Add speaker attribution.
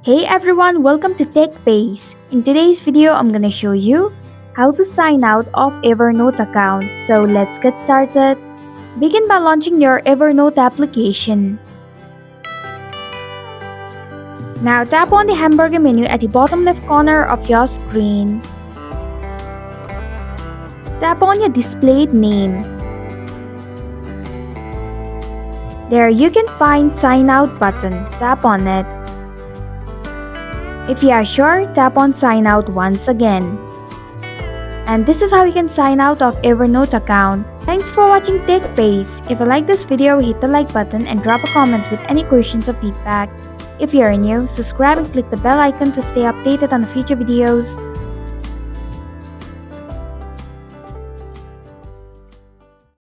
Speaker 1: Hey everyone, welcome to TechBase. In today's video, I'm gonna show you how to sign out of Evernote account. So let's get started. Begin by launching your Evernote application. Now tap on the hamburger menu at the bottom left corner of your screen. Tap on your displayed name. There you can find Sign Out button. Tap on it. If you are sure, tap on Sign Out once again. And this is how you can sign out of Evernote account. Thanks for watching TechBase. If you like this video, hit the like button and drop a comment with any questions or feedback. If you are new, subscribe and click the bell icon to stay updated on future videos.